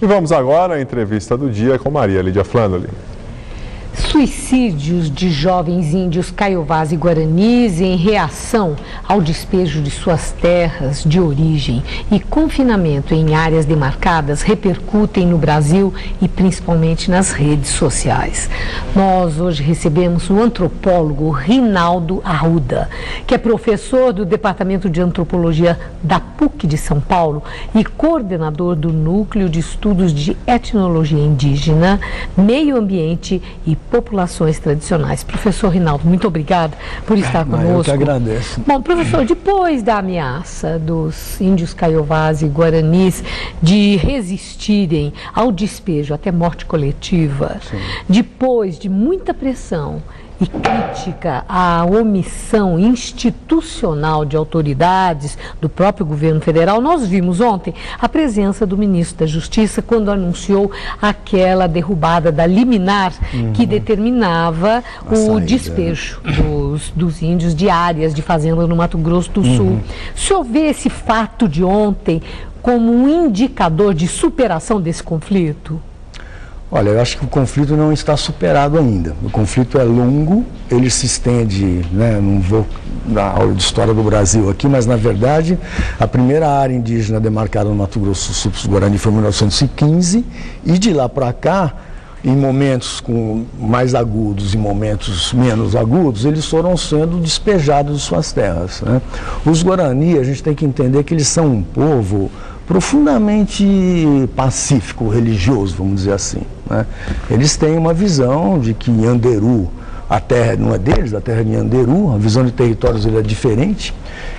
E vamos agora à entrevista do dia com Maria Lídia Flandoli. Suicídios de jovens índios caiovás e guaranis em reação ao despejo de suas terras de origem e confinamento em áreas demarcadas repercutem no Brasil e principalmente nas redes sociais. Nós hoje recebemos o antropólogo Rinaldo Arruda, que é professor do Departamento de Antropologia da PUC de São Paulo e coordenador do Núcleo de Estudos de Etnologia Indígena, Meio Ambiente e Populações Tradicionais. Professor Rinaldo, muito obrigada por estar conosco. Eu que agradeço. Bom, professor, depois da ameaça dos índios caiovás e guaranis de resistirem ao despejo até morte coletiva, sim, depois de muita pressão e crítica à omissão institucional de autoridades do próprio governo federal, nós vimos ontem a presença do ministro da Justiça quando anunciou aquela derrubada da liminar que determinava o despejo dos índios de áreas de fazenda no Mato Grosso do Sul. O senhor vê esse fato de ontem como um indicador de superação desse conflito? Olha, eu acho que o conflito não está superado ainda. O conflito é longo, ele se estende, né, não vou dar aula de história do Brasil aqui, mas na verdade a primeira área indígena demarcada no Mato Grosso do Sul para os Guarani foi em 1915 e de lá para cá, em momentos mais agudos e momentos menos agudos, eles foram sendo despejados de suas terras, né? Os Guarani, a gente tem que entender que eles são um povo profundamente pacífico, religioso, vamos dizer assim, né? Eles têm uma visão de que Nhanderu, a terra não é deles, a terra é de Nhanderu, a visão de territórios é diferente,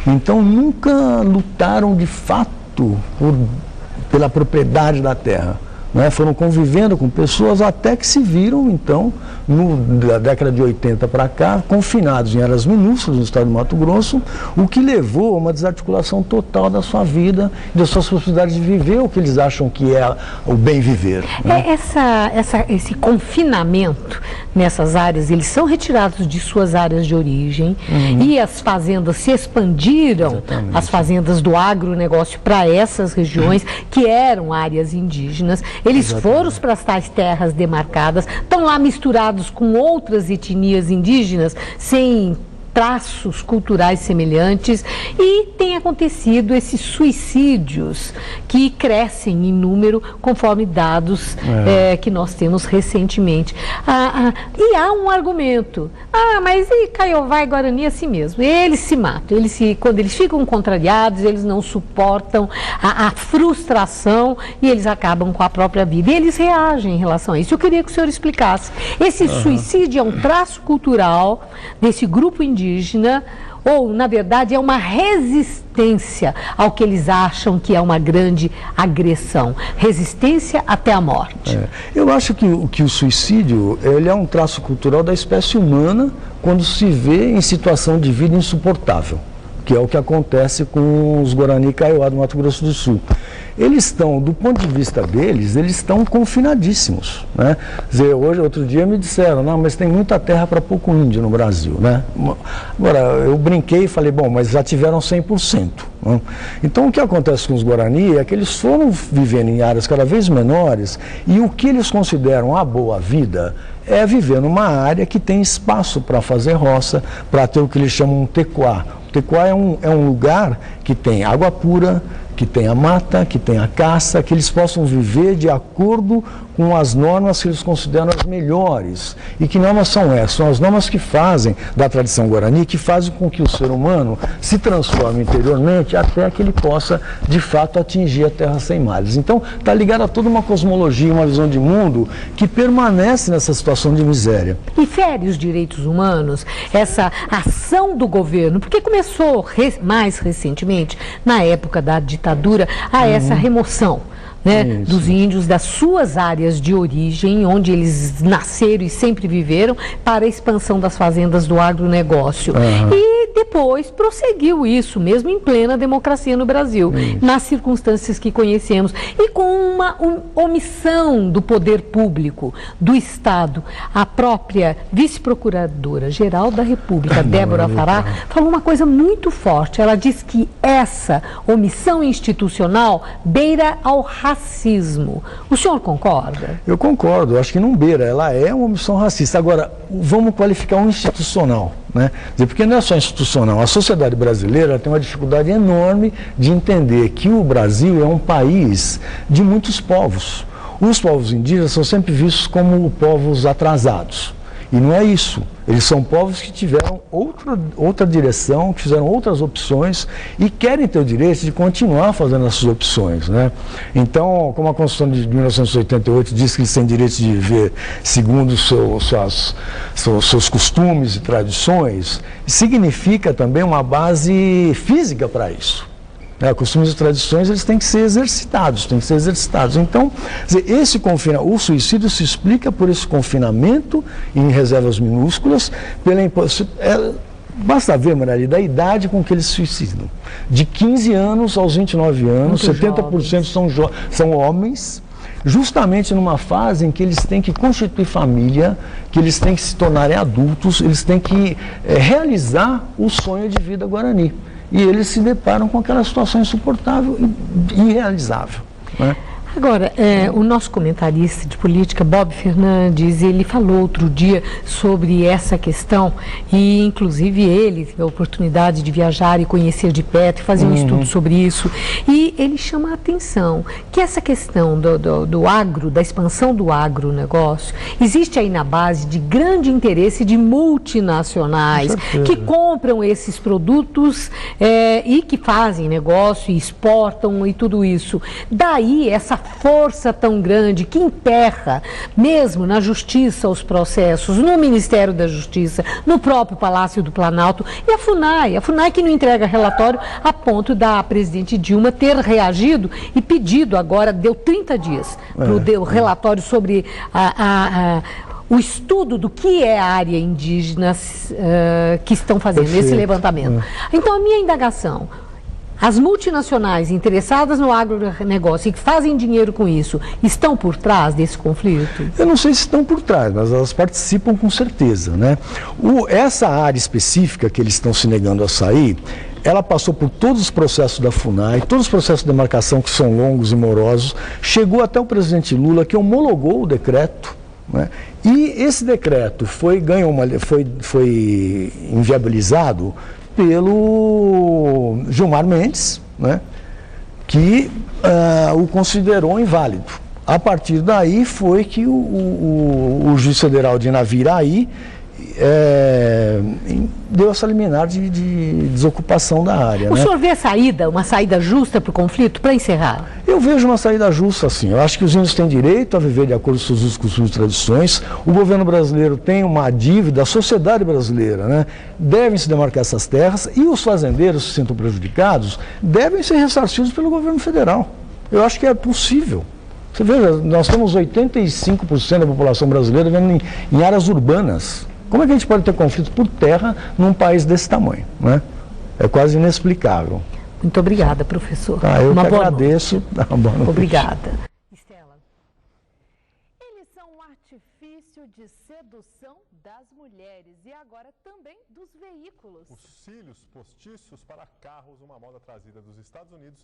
então nunca lutaram de fato pela propriedade da terra, né? Foram convivendo com pessoas até que se viram, então, da década de 80 para cá, confinados em áreas minúsculas no estado do Mato Grosso, o que levou a uma desarticulação total da sua vida e das suas possibilidades de viver o que eles acham que é o bem viver, né? Esse confinamento nessas áreas, eles são retirados de suas áreas de origem e as fazendas se expandiram, exatamente, as fazendas do agronegócio para essas regiões que eram áreas indígenas. Eles foram para as tais terras demarcadas, estão lá misturados com outras etnias indígenas, sem traços culturais semelhantes, e tem acontecido esses suicídios que crescem em número conforme dados que nós temos recentemente. E há um argumento, mas Caiová e Guarani é assim mesmo, eles se matam, quando eles ficam contrariados, eles não suportam a frustração e eles acabam com a própria vida, e eles reagem em relação a isso. Eu queria que o senhor explicasse, esse suicídio é um traço cultural desse grupo indígena, ou, na verdade, é uma resistência ao que eles acham que é uma grande agressão, resistência até a morte? Eu acho que o suicídio ele é um traço cultural da espécie humana quando se vê em situação de vida insuportável, que é o que acontece com os Guarani Kaiowá do Mato Grosso do Sul. Eles estão, do ponto de vista deles, eles estão confinadíssimos, né? Quer dizer, outro dia me disseram, não, mas tem muita terra para pouco índio no Brasil, né? Agora, eu brinquei e falei, bom, mas já tiveram 100%. Né? Então, o que acontece com os Guarani é que eles foram vivendo em áreas cada vez menores e o que eles consideram a boa vida é viver numa área que tem espaço para fazer roça, para ter o que eles chamam um tecuá. O tecuá é um lugar que tem água pura, que tem a mata, que tem a caça, que eles possam viver de acordo com as normas que eles consideram as melhores. E que normas são essas? São as normas que fazem, da tradição guarani, que fazem com que o ser humano se transforme interiormente até que ele possa, de fato, atingir a terra sem males. Então, está ligado a toda uma cosmologia, uma visão de mundo que permanece nessa situação de miséria. E fere os direitos humanos, essa ação do governo, porque começou mais recentemente, na época da ditadura, a essa remoção, né, dos índios das suas áreas de origem, onde eles nasceram e sempre viveram, para a expansão das fazendas do agronegócio. E depois prosseguiu isso, mesmo em plena democracia no Brasil, nas circunstâncias que conhecemos, e com uma omissão do poder público, do Estado. A própria vice-procuradora-geral da República, Débora Fará, falou uma coisa muito forte. Ela diz que essa omissão institucional beira ao racismo. O senhor concorda? Eu concordo, eu acho que não beira, ela é uma omissão racista. Agora, vamos qualificar um institucional, né? Porque não é só institucional, a sociedade brasileira tem uma dificuldade enorme de entender que o Brasil é um país de muitos povos. Os povos indígenas são sempre vistos como povos atrasados. E não é isso. Eles são povos que tiveram outra direção, que fizeram outras opções e querem ter o direito de continuar fazendo essas opções, né? Então, como a Constituição de 1988 diz que eles têm direito de viver segundo seus costumes e tradições, significa também uma base física para isso. Costumes e tradições, eles têm que ser exercitados, Então, esse o suicídio se explica por esse confinamento em reservas minúsculas, basta ver, Maria, da idade com que eles se suicidam. De 15 anos aos 29 anos, muito 70% são homens, justamente numa fase em que eles têm que constituir família, que eles têm que se tornarem adultos, eles têm que realizar o sonho de vida guarani. E eles se deparam com aquela situação insuportável e irrealizável, né? Agora, o nosso comentarista de política, Bob Fernandes, ele falou outro dia sobre essa questão e, inclusive, ele teve a oportunidade de viajar e conhecer de perto e fazer um estudo sobre isso. E ele chama a atenção que essa questão do agro, da expansão do agronegócio, existe aí na base de grande interesse de multinacionais que compram esses produtos e que fazem negócio e exportam e tudo isso. Daí, essa força tão grande que emperra mesmo na justiça os processos, no Ministério da Justiça, no próprio Palácio do Planalto, e a FUNAI que não entrega relatório a ponto da presidente Dilma ter reagido e pedido agora, deu 30 dias para o relatório sobre o estudo do que é a área indígena que estão fazendo esse levantamento. Então, a minha indagação: as multinacionais interessadas no agronegócio e que fazem dinheiro com isso, estão por trás desse conflito? Eu não sei se estão por trás, mas elas participam com certeza, né? Essa área específica que eles estão se negando a sair, ela passou por todos os processos da FUNAI, todos os processos de demarcação que são longos e morosos, chegou até o presidente Lula, que homologou o decreto, né? E esse decreto foi inviabilizado pelo Gilmar Mendes, né, que o considerou inválido. A partir daí foi que o juiz federal de Naviraí deu essa liminar de desocupação da área. O senhor vê uma saída justa para o conflito, para encerrar? Eu vejo uma saída justa, sim. Eu acho que os índios têm direito a viver de acordo com seus usos, costumes e tradições. O governo brasileiro tem uma dívida, a sociedade brasileira, né, devem se demarcar essas terras, e os fazendeiros que se sintam prejudicados devem ser ressarcidos pelo governo federal. Eu acho que é possível. Você veja, nós temos 85% da população brasileira vivendo em áreas urbanas. Como é que a gente pode ter conflito por terra num país desse tamanho, né? É quase inexplicável. Muito obrigada, professor. Eu que agradeço. Obrigada. Estela. Eles são um artifício de sedução das mulheres e agora também dos veículos. Os cílios postiços para carros, uma moda trazida dos Estados Unidos